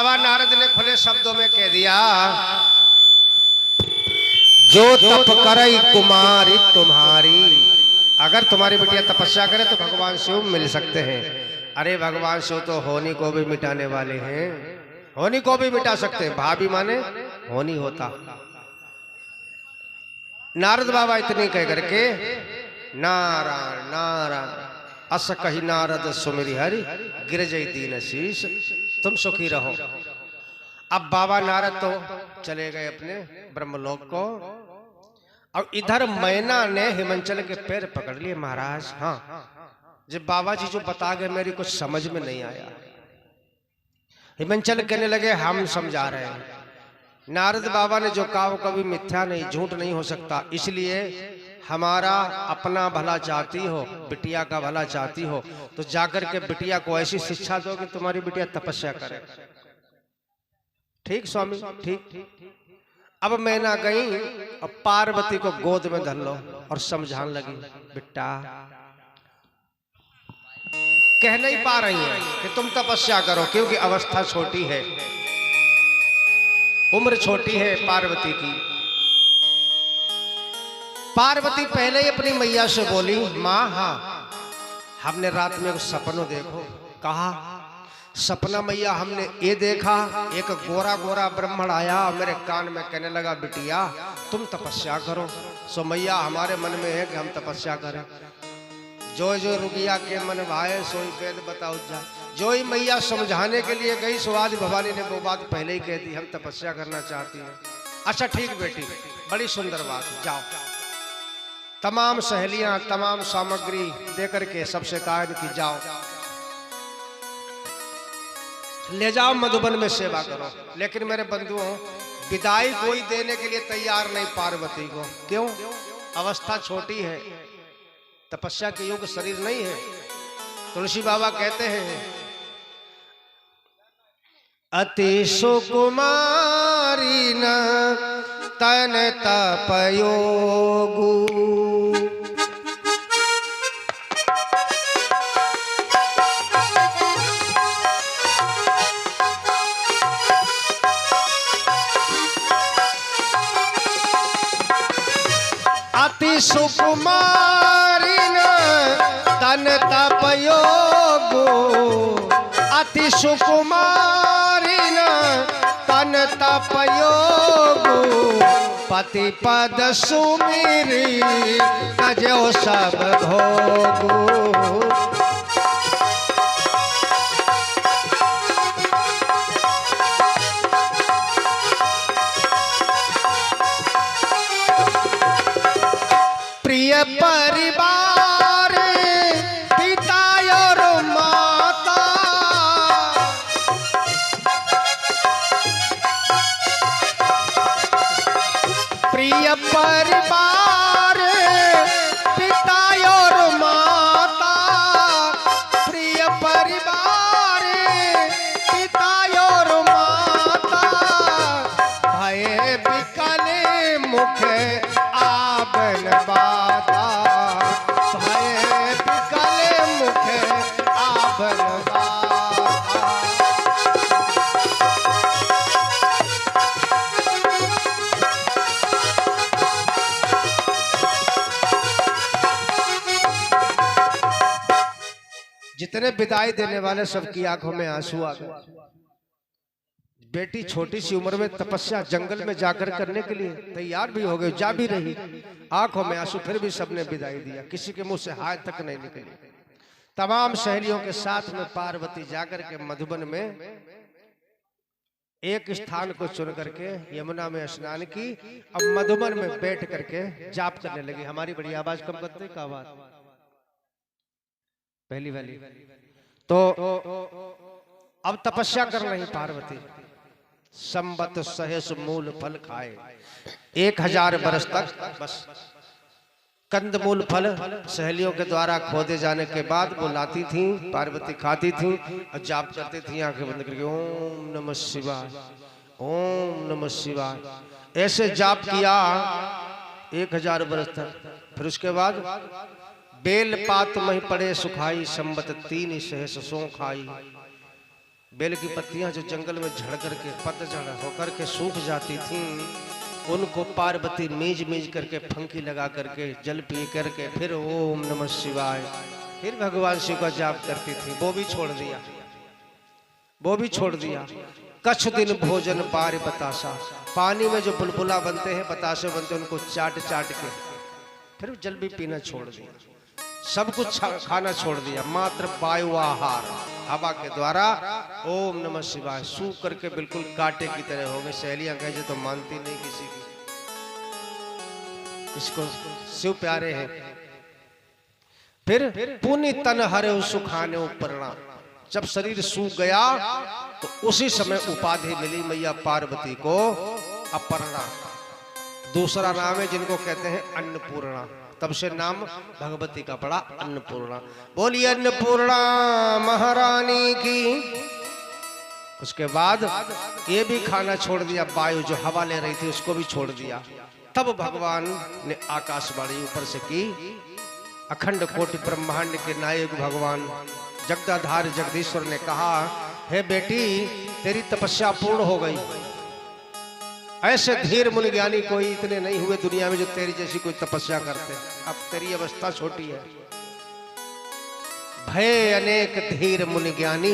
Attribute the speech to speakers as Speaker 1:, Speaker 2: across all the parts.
Speaker 1: बाबा नारद ने खुले शब्दों में कह दिया, जो तप करई कुमारी तुम्हारी। अगर तुम्हारी बिटिया तपस्या करे तो भगवान शिव मिल सकते हैं। अरे भगवान शिव तो होनी को भी मिटाने वाले हैं, होनी को भी मिटा सकते हैं। भाभी माने होनी होता। नारद बाबा इतनी कह करके नारायण नारायण अस कही नारद सुमिरि हरि गिरजय दीन शीश, तुम सुखी रहो। अब बाबा नारद तो चले गए अपने ब्रह्मलोक को, और इधर मैना ने हिमांचल के पैर पकड़ लिए। महाराज हाँ, जब बाबा जी जो बता गए मेरी कुछ समझ में नहीं आया। हिमांचल कहने लगे हम समझा रहे हैं। नारद बाबा ने जो कहा वो कभी मिथ्या नहीं, झूठ नहीं हो सकता। इसलिए हमारा अपना भला चाहती हो, बिटिया का भला चाहती हो, तो जाकर के बिटिया को ऐसी शिक्षा दो कि तुम्हारी बिटिया तपस्या करे। ठीक स्वामी, ठीक। अब मैना गई और पार्वती को गोद में धर लो और समझाने लगी, बिट्टा कह नहीं पा रही है कि तुम तपस्या करो, क्योंकि अवस्था छोटी है, उम्र छोटी है पार्वती की। पार्वती पहले ही अपनी मैया से बोली, माँ हाँ हमने रात में कुछ सपनों देखो। कहा सपना मैया हमने ये देखा, एक गोरा गोरा ब्राह्मण आया और मेरे कान में कहने लगा, बिटिया तुम तपस्या करो। सो मैया हमारे मन में है कि हम तपस्या करें। जो जो रुगिया के मन भाए सोई वेद बताओ जा। जो ही मैया समझाने के लिए गई सो आज भवानी ने वो बात पहले ही कह दी, हम तपस्या करना चाहती हैं। अच्छा ठीक बेटी, बड़ी सुंदर बात, जाओ। तमाम सहेलियां तमाम सामग्री देकर के सबसे कहा कि जाओ ले जाओ मधुबन में सेवा करो। लेकिन मेरे बंधुओं, विदाई कोई देने के लिए तैयार नहीं पार्वती को। क्यों? अवस्था छोटी है, तपस्या के योग्य शरीर नहीं है। तुलसी बाबा कहते हैं, अति सुकुमारी न तन तपयोगु, अति सुकुमारी न तन तपयोगु, अति सुकुमारी न तन तपयोगु, पति पद सुमिरी तजो सब भोगु। प्रिय परिवार पिता और माता, प्रिय परिवार पिता और माता, प्रिय परिवार पिता और माता, भय बिकले मुख आबन बाता, भय बिकले मुख आबन बाता। जितने विदाई देने वाले सबकी आंखों में आंसू आ गए। बेटी छोटी सी उम्र में तपस्या जंगल में जाकर करने के लिए तैयार भी हो गए, जा भी रही, आंखों में आंसू, फिर भी सबने विदाई दिया। किसी के मुंह से हाय तक नहीं निकली। तमाम सहेलियों के साथ में पार्वती जाकर के मधुबन में एक स्थान को चुन करके यमुना में स्नान की। अब मधुबन में बैठ करके जाप करने लगी। हमारी बड़ी आवाज कम करते का बात पहली वाली। तो अब तपस्या कर रही पार्वती, संबत सहस मूल फल खाए। 1000 बरस तक बस कंदमूल फल सहेलियों के द्वारा खोदे जाने के बाद वो लाती थी, पार्वती खाती थी और जाप करती थी आंखें बंद करके, ओम नमः शिवाय, ओम नमः शिवाय। ऐसे जाप किया 1000 बरस तक। फिर उसके बाद बेल पात मही पड़े सुखाई, संबत 3 सहस सो खाई। बेल की पत्तियां जो जंगल में झड़ करके पतझड़ होकर के सूख जाती थीं, उनको पार्वती मीज मीज करके फंकी लगा करके जल पी करके फिर ओम नमः शिवाय फिर भगवान शिव का जाप करती थी। वो भी छोड़ दिया, वो भी छोड़ दिया। कछ दिन भोजन पार बतासा, पानी में जो बुलबुला बनते हैं, बतासे बनते हैं, उनको चाट चाट के फिर जल भी पीना छोड़ दिया, सब कुछ खाना छोड़ दिया, मात्र वायु आहार हवा के द्वारा ओम नमः शिवाय सूख करके बिल्कुल कांटे की तरह हो गए। सहेलियां कहे तो मानती नहीं किसी की, इसको शिव प्यारे हैं। फिर पुनि तन हरे सुखाने उपरना, जब शरीर सूख गया तो उसी समय उपाधि मिली मैया पार्वती को अपर्णा। दूसरा नाम है जिनको कहते हैं अन्नपूर्णा, तब से नाम भगवती का पड़ा अन्नपूर्णा। बोलिए अन्नपूर्णा महारानी की। उसके बाद ये भी खाना छोड़ दिया, वायु जो हवा ले रही थी उसको भी छोड़ दिया। तब भगवान ने आकाशवाणी ऊपर से की। अखंड कोटि ब्रह्मांड के नायक भगवान जगदाधार जगदीश्वर ने कहा, हे बेटी तेरी तपस्या पूर्ण हो गई। ऐसे धीर मुनि ज्ञानी कोई इतने नहीं हुए दुनिया में जो तेरी जैसी कोई तपस्या करते। अब तेरी अवस्था छोटी है। भय अनेक धीर मुनि ज्ञानी,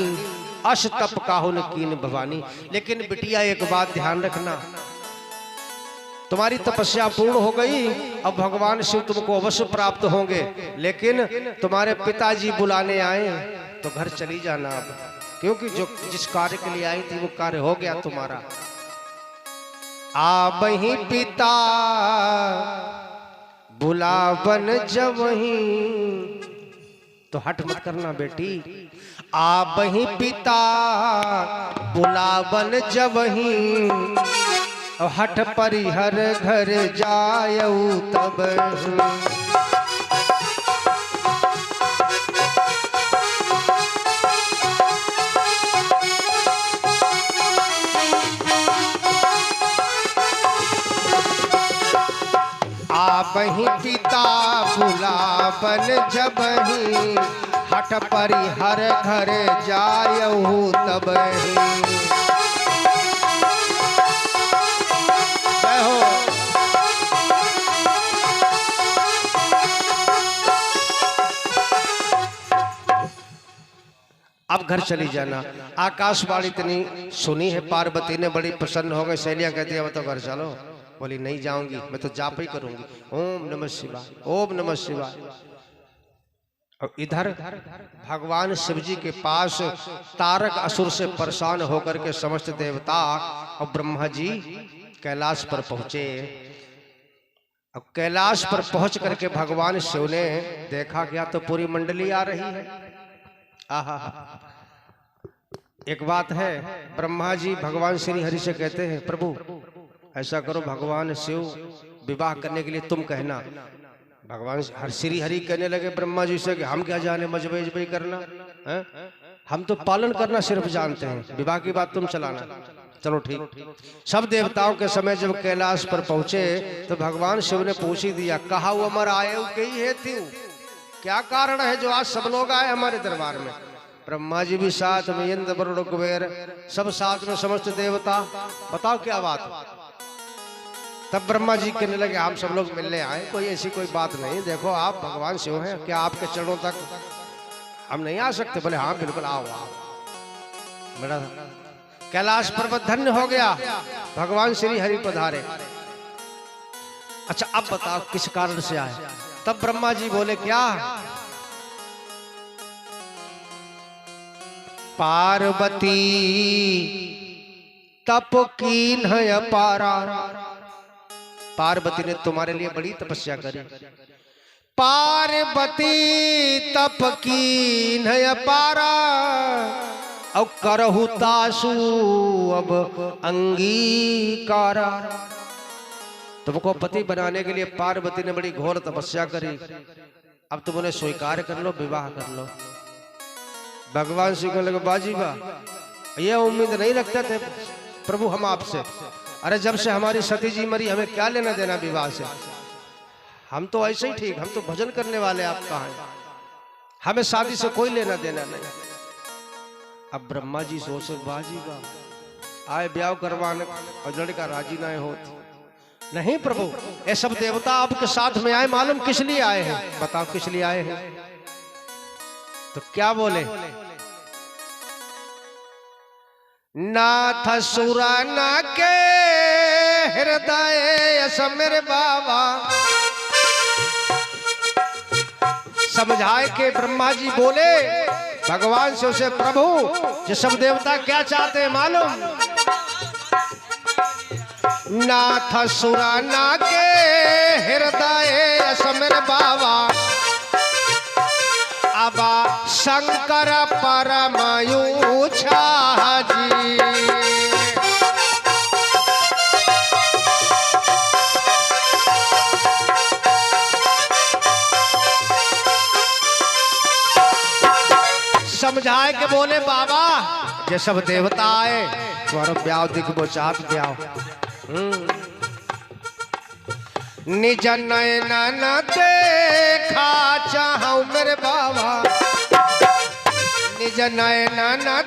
Speaker 1: अश तप काहुन कीन भवानी। लेकिन बिटिया एक बात ध्यान रखना, तुम्हारी तपस्या पूर्ण हो गई, अब भगवान शिव तुमको अवश्य प्राप्त होंगे, लेकिन तुम्हारे पिताजी बुलाने आए तो घर चली जाना अब, क्योंकि जो जिस कार्य के लिए आई थी वो कार्य हो गया तुम्हारा। आबहि पिता बुलावन जबहि, तो हट मत करना बेटी। आबहि पिता बुलावन जबहि, हठ परिहर घर जायऊ तब। आबहि पिता बुलावन जबहि, हठ परिहर घर जायऊ तबहि। जय हो। अब घर चली जाना। आकाशवाणी इतनी सुनी है, पार्वती ने बड़ी प्रसन्न हो गई। सहेलियां कहती है अब तो घर चलो। बोली नहीं जाऊंगी, मैं तो जाप ही करूंगी। ओम नमः शिवाय, ओम नमः शिवाय। और इधर भगवान शिव जी के पास तारक असुर से परेशान होकर के समस्त देवता और ब्रह्मा जी कैलाश पर पहुंचे। अब कैलाश पर पहुंच करके भगवान शिव ने देखा क्या, तो पूरी मंडली आ रही है। आहा, एक बात है, ब्रह्मा जी भगवान श्री हरि से कहते हैं, प्रभु ऐसा करो, भगवान शिव विवाह करने के लिए तुम कहना। भगवान श्री हरि कहने लगे ब्रह्मा जी से कि हम क्या जाने मजबई करना है? हम तो पालन करना सिर्फ जानते हैं, विवाह की बात तुम चलाना। चलो ठीक। सब देवताओं के समय जब कैलाश पर पहुंचे तो भगवान शिव ने पूछ ही दिया, कहा वो अमर आए कही है थी, क्या कारण है जो आज सब लोग आए हमारे दरबार में? ब्रह्मा जी भी साथ में, इंद्र वरुण कुबेर सब साथ में, समस्त देवता। बताओ क्या बात। तब ब्रह्मा जी कहने लगे हम सब लोग मिलने आए, कोई ऐसी कोई बात नहीं। देखो आप भगवान शिव हैं, क्या आपके चरणों तक हम नहीं आ सकते? बोले हाँ बिल्कुल आओ आओ। मेरा कैलाश पर्वत धन्य हो गया, भगवान श्री हरि पधारे। अच्छा अब बताओ किस कारण से आए? तब ब्रह्मा जी बोले क्या, पार्वती तप कीन अपारा। पार्वती ने तुम्हारे लिए बड़ी तपस्या करी। पार्वती तप कीन अपारा, और करहु तासु अब अंगीकारा। तुमको पति बनाने के लिए पार्वती ने बड़ी घोर तपस्या करी। अब तुम उन्हें स्वीकार कर लो, विवाह कर लो। भगवान श्री को लगे बाजी वाह, ये उम्मीद नहीं रखते थे प्रभु हम आपसे। अरे जब से हमारी सती जी मरी, हमें क्या लेना देना विवाह से? हम तो ऐसे ही ठीक, हम तो भजन करने वाले, आप कहाँ हैं? हमें शादी से कोई लेना देना नहीं। अब ब्रह्मा जी सोचे बाजी बा आए ब्याह करवाने और लड़का राजी ना हो। नहीं प्रभु, ये सब देवता आपके साथ में आए, मालूम किस लिए आए हैं? बताओ किस लिए आए हैं? तो क्या बोले? नाथ सुराना के हृदय यस मेरे बाबा। समझाए के ब्रह्मा जी बोले भगवान से, उसे प्रभु ये सब देवता क्या चाहते हैं मालूम? नाथ सुराना के हृदय यस मेरे बाबा। अबा शंकर परमयु जी। समझाए के बोले बाबा ये सब देवता आए तुम्हारा ब्याह दिख बोचात ब्याह। निज नयन न देखा चाहूं मेरे बाबा, निज नयन न